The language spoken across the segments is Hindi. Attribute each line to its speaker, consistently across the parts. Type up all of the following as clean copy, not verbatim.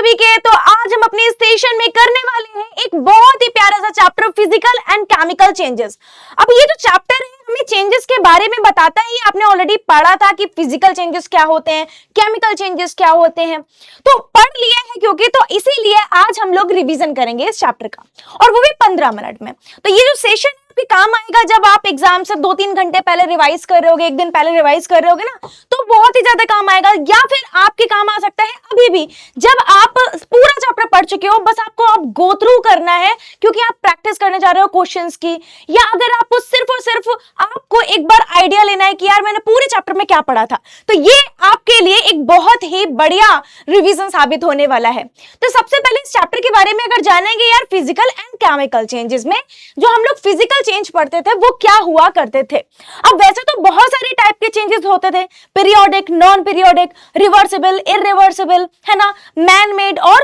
Speaker 1: सभी के। तो आज हम अपने स्टेशन में करने वाले हैं एक बहुत ही प्यारा सा chapter, physical and chemical changes. अब ये जो चैप्टर है हमें चेंजेस के बारे में बताता है। ये आपने ऑलरेडी पढ़ा था कि फिजिकल चेंजेस क्या होते हैं, केमिकल चेंजेस क्या होते हैं, तो पढ़ लिया है क्योंकि, तो इसीलिए आज हम लोग रिवीजन करेंगे इस चैप्टर का, और वो भी 15 मिनट में। तो ये जो सेशन आपके काम आएगा जब आप एग्जाम से 2-3 घंटे पहले रिवाइज कर रहे होगे, एक दिन पहले रिवाइज कर रहे होगे ना, तो बहुत ही ज्यादा काम आएगा। या फिर आपके काम आ सकता है अभी भी, जब आप पूरा चैप्टर पढ़ चुके हो, बस आपको अब गो थ्रू करना है क्योंकि आप प्रैक्टिस करने जा रहे हो क्वेश्चंस की। या अगर आपको सिर्फ और सिर्फ आपको एक बार आइडिया लेना है कि यार मैंने पूरे चैप्टर में क्या पढ़ा था, तो ये आपके लिए एक बहुत ही बढ़िया रिवीजन साबित होने वाला है। तो सबसे पहले इस चैप्टर के बारे में अगर जानेंगे यार, फिजिकल एंड केमिकल चेंजेस में जो हम लोग फिजिकल चेंज पढ़ते थे वो क्या हुआ करते थे। अब वैसे तो बहुत सारे टाइप के चेंजेस होते थे, periodic, non periodic, reversible, irreversible, है ना, मैन मेड, और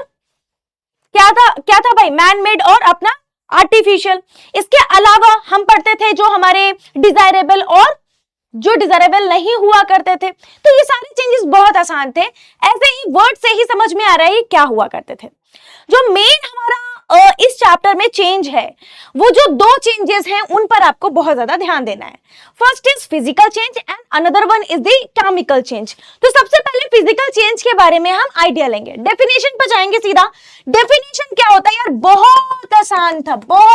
Speaker 1: क्या था भाई, मैन मेड और अपना आर्टिफिशियल। इसके अलावा हम पढ़ते थे जो हमारे डिजायरेबल और जो डिजायरेबल नहीं हुआ करते थे। तो ये सारे चेंजेस बहुत आसान थे, ऐसे ही वर्ड से ही समझ में आ रहा है क्या हुआ करते थे। जो मेन हमारा इस चैप्टर में चेंज है, वो जो दो चेंजेस हैं उन पर आपको बहुत ज्यादा ध्यान देना है। First is physical change and another one is the chemical change. तो सबसे पहले फिजिकल चेंज के बारे में हम आइडिया लेंगे, डेफिनेशन पर जाएंगे सीधा। डेफिनेशन क्या होता है यार, बहुत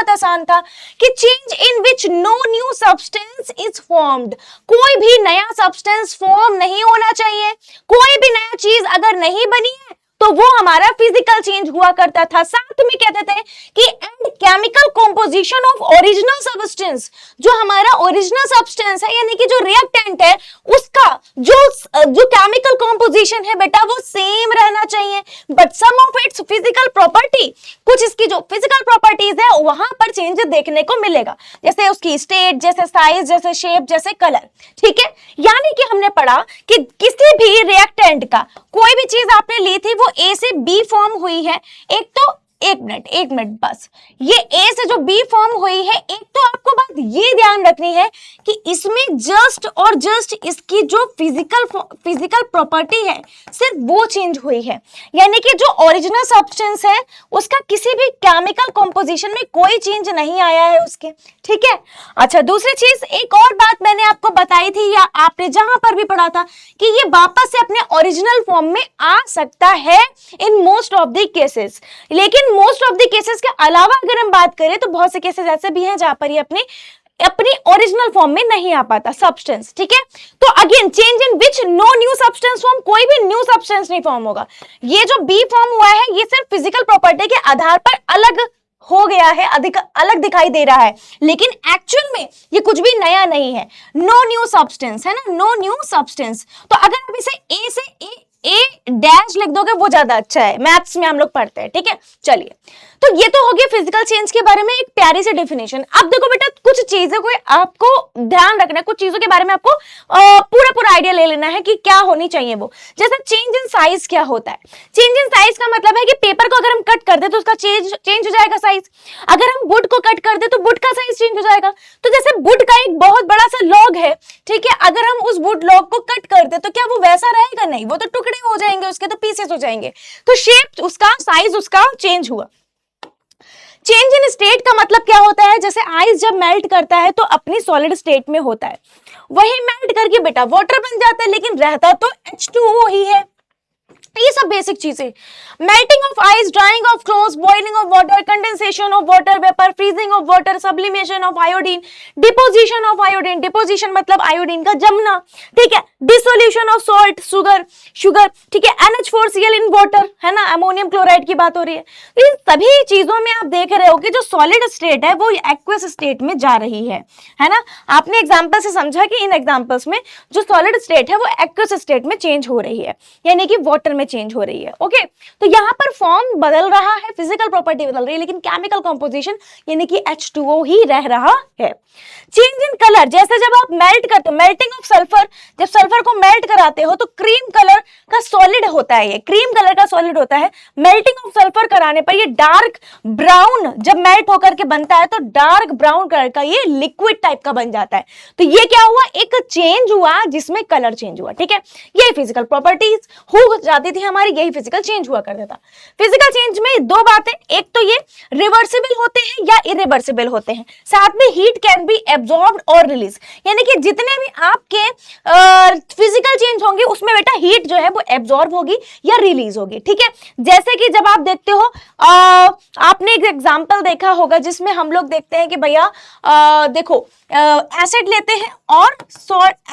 Speaker 1: आसान था कि change in which no new substance is formed. कोई भी नया सब्सटेंस फॉर्म नहीं होना चाहिए, कोई भी नया चीज अगर नहीं बनी है तो वो हमारा फिजिकल चेंज हुआ करता था। साथ में कहते थे कि and chemical composition of original substance, जो हमारा ओरिजिनल सब्सटेंस है यानी कि जो रिएक्टेंट है उसका जो केमिकल कंपोजिशन है बेटा वो सेम रहना चाहिए, but some of its physical property, कुछ इसकी जो फिजिकल प्रॉपर्टीज है वहां पर चेंज देखने को मिलेगा, जैसे उसकी स्टेट, जैसे साइज, जैसे शेप, जैसे कलर। ठीक है, यानी कि हमने पढ़ा कि किसी भी रिएक्टेंट का कोई भी चीज आपने ली थी वो ए से बी फॉर्म हुई है, एक मिनट बस, ये ए से जो बी फॉर्म हुई है, एक तो आपको बात ये ध्यान रखनी है कि इसमें जस्ट और जस्ट इसकी जो फिजिकल प्रॉपर्टी है सिर्फ वो चेंज हुई है, यानी कि जो ओरिजिनल सब्सटेंस है उसका किसी भी केमिकल कंपोजिशन में कोई चेंज नहीं आया है उसके। ठीक है, अच्छा दूसरी चीज, एक और बात मैंने आपको बताई थी या आपने जहां पर भी पढ़ा था कि ये वापस से अपने ओरिजिनल फॉर्म में आ सकता है in most of the cases, लेकिन मोस्ट ऑफ द केसेस के अलावा अगर हम बात करें तो बहुत से केसेस ऐसे भी हैं जहां पर ये अपनी ओरिजिनल फॉर्म में नहीं आ पाता सब्सटेंस। ठीक है, तो again change in which no new substance form, कोई भी न्यू सब्सटेंस नहीं फॉर्म होगा। ये जो बी फॉर्म हुआ है ये सिर्फ फिजिकल प्रॉपर्टी के आधार पर अलग हो गया है, अलग दिखाई दे रहा है, लेकिन एक्चुअल में ये कुछ भी नया नहीं है। नो न्यू सब्सटेंस है ना, नो न्यू सब्सटेंस। तो अगर आप इसे ए से ए डैश लिख दोगे वो ज्यादा अच्छा है, मैथ्स में हम लोग पढ़ते हैं। ठीक है, चलिए, तो ये तो हो गया फिजिकल चेंज के बारे में एक प्यारी सी डेफिनेशन। अब देखो बेटा, कुछ चीजों को आपको ध्यान रखना है, कुछ चीजों के बारे में आपको पूरा आइडिया ले लेना है कि क्या होनी चाहिए वो। जैसे चेंज इन साइज क्या होता है, चेंज इन साइज का मतलब है कि पेपर को अगर हम कट कर दे तो उसका चेंज हो जाएगा साइज, अगर हम वुड को कट कर दे तो वुड का साइज चेंज हो जाएगा। तो जैसे वुड का एक बहुत बड़ा सा लॉग है, ठीक है, अगर हम उस वुड लॉग को कट कर दे तो क्या वो वैसा रहेगा? नहीं, वो तो टुकड़े हो जाएंगे, उसके तो पीसेस हो जाएंगे। तो शेप उसका, साइज उसका चेंज हुआ। चेंज इन स्टेट का मतलब क्या होता है, जैसे आइस जब मेल्ट करता है तो अपनी सॉलिड स्टेट में होता है, वही मेल्ट करके बेटा वाटर बन जाता है, लेकिन रहता तो H2O ही है। ये सब बेसिक चीजें, melting of ice, drying of clothes, boiling of water, condensation of water vapour, freezing of water, sublimation of iodine, deposition of iodine, deposition मतलब आयोडीन का जमना, ठीक है, डिसोल्यूशन ऑफ सॉल्ट, शुगर, ठीक है, NH4Cl इन वाटर, है ना, अमोनियम क्लोराइड की बात हो रही है। इन सभी चीजों में आप देख रहे हो कि जो सॉलिड स्टेट है वो एक्वस स्टेट में जा रही है ना। आपने एग्जांपल से समझा कि इन एग्जांपल्स में जो सॉलिड स्टेट है वो एक्वस स्टेट में चेंज हो रही है, यानी कि वाटर में चेंज हो रही है। ओके, तो यहां पर फॉर्म बदल रहा है, फिजिकल प्रॉपर्टी बदल रही है, लेकिन केमिकल कंपोजिशन यानी कि H2O ही रह रहा है। चेंज इन कलर, जैसे जब आप मेल्ट करते हो, मेल्टिंग ऑफ सल्फर, जब सल्फर को मेल्ट कराते हो तो क्रीम कलर का सॉलिड होता है, ये क्रीम कलर का सॉलिड होता है। मेल्टिंग ऑफ सल्फर कराने पर ये डार्क ब्राउन जब मेल्ट होकर के बनता है तो डार्क ब्राउन कलर का ये लिक्विड टाइप का बन जाता है। तो ये क्या हुआ, एक चेंज हुआ जिसमें कलर चेंज हुआ। ठीक है, ये फिजिकल प्रॉपर्टीज हो जाती होती थी हमारी, यही फिजिकल चेंज हुआ करता था। फिजिकल चेंज में दो बातें, एक तो ये रिवर्सिबल होते हैं या इरिवर्सिबल होते हैं, साथ में हीट कैन बी एब्जॉर्ब्ड और रिलीज, यानी कि जितने भी आपके फिजिकल चेंज होंगे उसमें बेटा हीट जो है वो एब्जॉर्ब होगी या रिलीज होगी, ठीक है। जैसे कि जब आप देखते हो आपने एक एग्जांपल देखा होगा जिसमें हम लोग देखते हैं कि भैया देखो एसिड लेते हैं और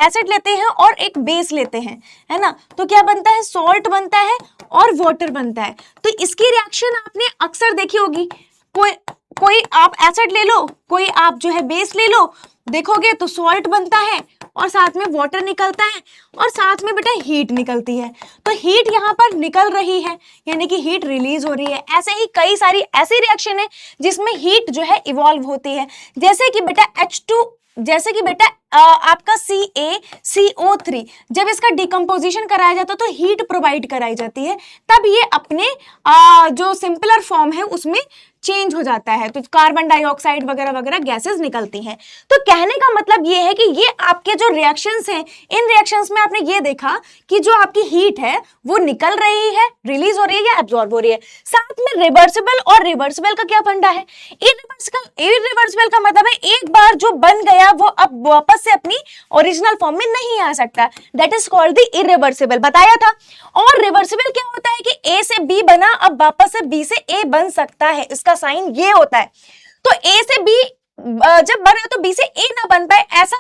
Speaker 1: एसिड लेते हैं और एक बेस लेते हैं, है ना, तो क्या बनता है, सॉल्ट बनता है और वाटर बनता है। तो इसकी रिएक्शन आपने अक्सर देखी होगी, कोई आप एसिड ले लो, कोई आप जो है बेस ले लो, देखोगे तो सॉल्ट बनता है और साथ में वाटर निकलता है और साथ में बेटा हीट निकलती है। तो हीट यहाँ पर निकल रही है यानी कि हीट रिलीज हो रही है। ऐसे ही कई सारी ऐसी रिएक्शन है जिसमें हीट जो है इवॉल्व होती है, जैसे कि बेटा H2, जैसे कि बेटा आपका CaCO3 जब इसका डिकम्पोजिशन कराया जाता है तो हीट प्रोवाइड कराई जाती है, तब ये अपने जो सिंपलर फॉर्म है उसमें चेंज हो जाता है, तो कार्बन डाइऑक्साइड वगैरह वगैरह गैसेस निकलती हैं। तो कहने का मतलब ये है कि ये आपके जो रिएक्शंस हैं, इन रिएक्शंस में आपने ये देखा कि जो आपकी हीट है वो निकल रही है, रिलीज हो रही है या एब्जॉर्ब हो रही है। साथ में रिवर्सिबल और रिवर्सिबल का क्या फंडा है, इरिवर्सिबल का मतलब है एक बार जो बन गया वो अब वापस से अपनी ओरिजिनल फॉर्म में नहीं आ सकता, that is called the irreversible, बताया था। और रिवर्सिबल क्या होता है कि ए से बी बना, अब वापस से बी से ए बन सकता है, इसका साइन ये होता है। तो ए से बी जब बना तो बी से ए ना बन पाए, ऐसा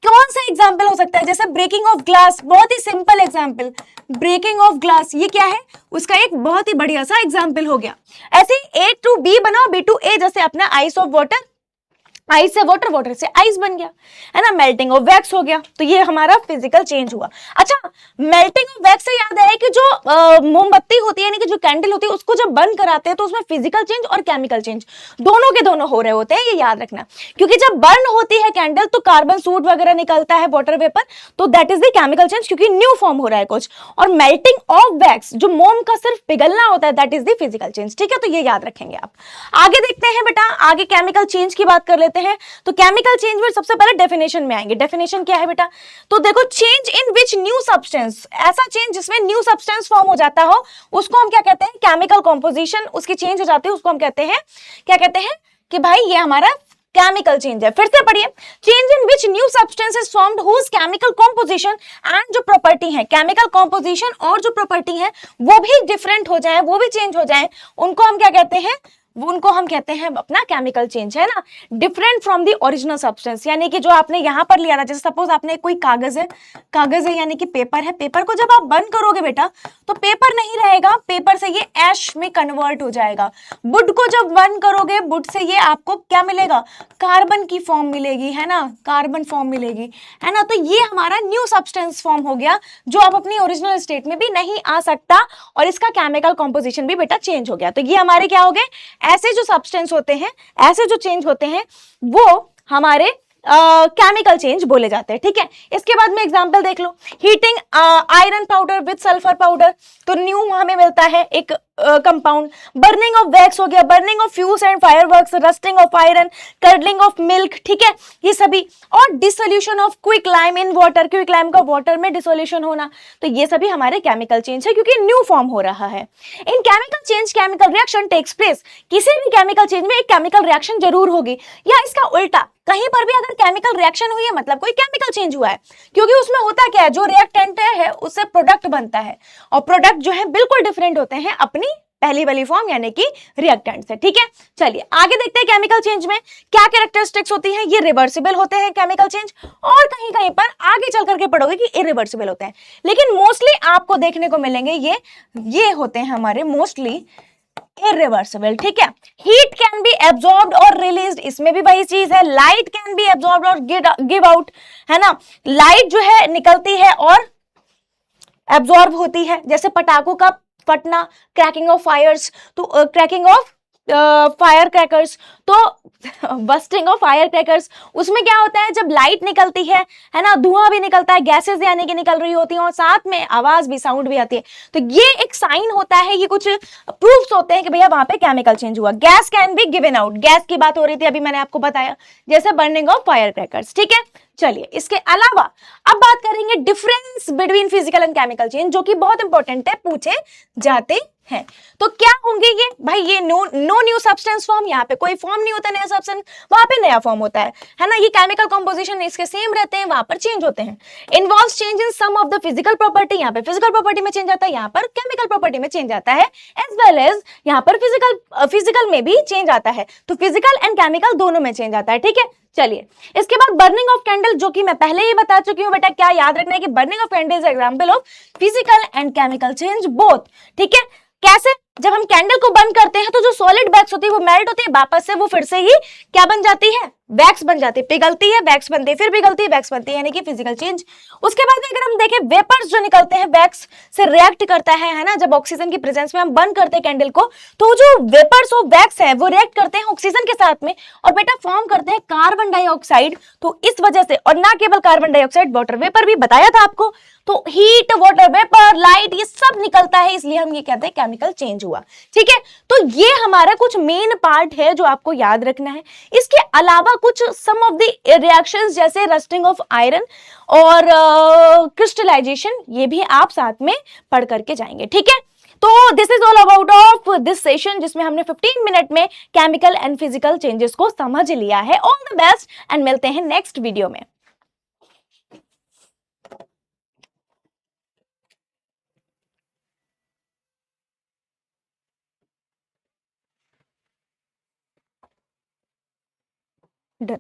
Speaker 1: कौन सा एग्जाम्पल हो सकता है, जैसे ब्रेकिंग ऑफ ग्लास, बहुत ही simple example, breaking of glass ये क्या है, उसका एक बहुत ही बढ़िया सा एग्जाम्पल हो गया। ऐसे ए टू बी बना, बी टू ए, जैसे अपना आइस ऑफ वाटर, आइस से वाटर, वाटर से आइस बन गया, है ना, मेल्टिंग ऑफ वैक्स हो गया। तो ये हमारा फिजिकल चेंज हुआ। अच्छा, मेल्टिंग ऑफ वैक्स से याद है कि जो मोमबत्ती होती है यानी कि जो कैंडल होती है उसको जब बंद कराते हैं तो उसमें फिजिकल चेंज और केमिकल चेंज दोनों के दोनों हो रहे होते हैं, ये याद रखना। क्योंकि जब बर्न होती है कैंडल तो कार्बन सूट वगैरह निकलता है, वाटर वेपर, तो that is the chemical change, क्योंकि न्यू फॉर्म हो रहा है कुछ। और मेल्टिंग ऑफ वैक्स, जो मोम का सिर्फ पिघलना होता है, that is the physical change, ठीक है। तो ये याद रखेंगे आप। आगे देखते हैं बेटा, आगे केमिकल चेंज की बात कर लेते हैं। तो केमिकल चेंज में सबसे पहले डेफिनेशन में आएंगे। डेफिनेशन क्या है बेटा, तो देखो, change in which new substance, ऐसा चेंज जिसमें न्यू सब्सटेंस फॉर्म हो जाता हो उसको हम क्या कहते हैं, केमिकल कॉम्पोजिशन उसकी चेंज हो जाती है, उसको हम कहते हैं, क्या कहते हैं कि भाई ये हमारा केमिकल चेंज है। फिर से पढ़िए, change in which new substance is formed whose chemical composition and जो प्रॉपर्टी है, केमिकल कॉम्पोजिशन और जो प्रॉपर्टी है वो भी डिफरेंट हो जाए, वो भी चेंज हो जाए, उनको हम क्या कहते हैं, उनको हम कहते हैं अपना केमिकल चेंज, है ना, different from the original substance. यानी कि जो आपने यहां पर लिया था, जैसे सपोज आपने कोई कागज है यानी कि पेपर है, पेपर को जब आप बंद करोगे बेटा तो पेपर नहीं रहेगा, पेपर से ये ऐश में कन्वर्ट हो जाएगा। वुड को जब बंद करोगे, वुड से ये आपको क्या मिलेगा, कार्बन की फॉर्म मिलेगी, है ना, कार्बन फॉर्म मिलेगी, है ना। तो ये हमारा न्यू सब्सटेंस फॉर्म हो गया जो अब अपनी ओरिजिनल स्टेट में भी नहीं आ सकता और इसका केमिकल कॉम्पोजिशन भी बेटा चेंज हो गया। तो ये हमारे क्या हो गए, ऐसे जो सब्सटेंस होते हैं, ऐसे जो चेंज होते हैं वो हमारे केमिकल चेंज बोले जाते हैं, ठीक है। इसके बाद में एग्जांपल देख लो, heating iron powder with sulphur powder, तो न्यू हमें मिलता है एक कंपाउंड। बर्निंग ऑफ वैक्स हो गया, burning of fuse and fireworks, rusting of iron, curdling of milk, ठीक है, ये सभी। और dissolution of quick lime in water, quick lime का वाटर में डिसोल्यूशन होना, तो ये सभी हमारे केमिकल चेंज है क्योंकि न्यू फॉर्म हो रहा है। In chemical change chemical reaction takes place, किसी भी केमिकल चेंज में एक केमिकल रिएक्शन जरूर होगी, या इसका उल्टा कहीं पर भी अगर केमिकल रिएक्शन हुई है मतलब कोई केमिकल चेंज हुआ है, क्योंकि उसमें होता क्या है, जो रिएक्टेंट है उससे प्रोडक्ट बनता है और प्रोडक्ट जो है बिल्कुल डिफरेंट होते हैं अपनी पहली वाली फॉर्म यानी कि रिएक्टेंट से, ठीक है। चलिए आगे देखते हैं केमिकल चेंज में क्या कैरेक्टरिस्टिक्स होती हैं। ये रिवर्सिबल होते हैं केमिकल चेंज, और कहीं कहीं पर आगे चल करके पढ़ोगे कि इरिवर्सिबल होते हैं, लेकिन मोस्टली आपको देखने को मिलेंगे ये होते हैं हमारे मोस्टली इरिवर्सिबल, ठीक है। हीट कैन बी एब्जॉर्ब्ड और रिलीज्ड, इसमें भी वही चीज है, लाइट कैन बी एब्जॉर्ब्ड और गिव आउट, है ना, लाइट जो है निकलती है और एब्जॉर्ब होती है, जैसे पटाखों का फटना, क्रैकिंग ऑफ फायर्स, तो क्रैकिंग ऑफ फायर क्रैकर्स, तो बस्टिंग ऑफ फायर क्रैकर्स, उसमें क्या होता है, जब लाइट निकलती है ना, धुआं भी निकलता है, गैसेस यानी कि निकल रही होती हैं और साथ में आवाज भी, साउंड भी आती है, तो ये एक साइन होता है, ये कुछ प्रूफ्स होते हैं कि भैया वहां पे केमिकल चेंज हुआ। Gas can be given out, gas की बात हो रही थी अभी मैंने आपको बताया, जैसे बर्निंग ऑफ फायर क्रैकर्स, ठीक है। चलिए इसके अलावा अब बात करेंगे difference between physical and chemical change, जो कि बहुत इंपॉर्टेंट है, पूछे जाते हैं। तो क्या होंगे ये भाई? ये नो न्यू सब्सटेंस फॉर्म, यहाँ पे कोई फॉर्म नहीं होता नया सब्सटेंस, वहां पे नया फॉर्म होता है ना। ये केमिकल कंपोजिशन इसके सेम रहते हैं, वहां पर चेंज होते हैं। Involve change in some of the physical property, यहाँ पे फिजिकल प्रॉपर्टी में चेंज आता है, यहाँ पर केमिकल प्रॉपर्टी में चेंज आता है, एज वेल एज यहाँ पर फिजिकल में भी चेंज आता है। तो फिजिकल एंड केमिकल दोनों में चेंज आता है, ठीक है। चलिए इसके बाद बर्निंग ऑफ कैंडल, जो कि मैं पहले ही बता चुकी हूं बेटा, क्या याद रखना है कि burning of candle is example of physical and chemical change both, ठीक है। कैसे? जब हम कैंडल को बंद करते हैं तो जो सॉलिड वैक्स होती है वो मेल्ट होती है, वापस से वो फिर से ही क्या बन जाती है? वैक्स बन जाती है, पिघलती है, वैक्स बनती है, फिर पिघलती है, वैक्स बनती है, यानी कि फिजिकल चेंज। उसके बाद में अगर हम देखें वेपर्स जो निकलते हैं वैक्स से रिएक्ट करता है ना, जब ऑक्सीजन की प्रेजेंस में हम बंद करते हैं कैंडल को, तो जो वेपर्स ऑफ वैक्स है वो रिएक्ट करते हैं ऑक्सीजन के साथ में और बेटा फॉर्म करते हैं कार्बन डाइऑक्साइड। तो इस वजह से, और ना केवल कार्बन डाइऑक्साइड, वाटर वेपर भी बताया था आपको, तो हीट, वाटर वेपर, लाइट, ये सब निकलता है, इसलिए हम ये कहते हैं केमिकल चेंज हुआ, ठीक है। तो ये हमारा कुछ मेन पार्ट है जो आपको याद रखना है। इसके अलावा कुछ सम ऑफ द रिएक्शंस जैसे रस्टिंग ऑफ आयरन और क्रिस्टलाइजेशन, ये भी आप साथ में पढ़ करके जाएंगे, ठीक है। तो this is all about of this session, जिसमें हमने 15 मिनट में केमिकल एंड फिजिकल चेंजेस को समझ लिया है। ऑल द बेस्ट एंड मिलते हैं नेक्स्ट वीडियो में। Done.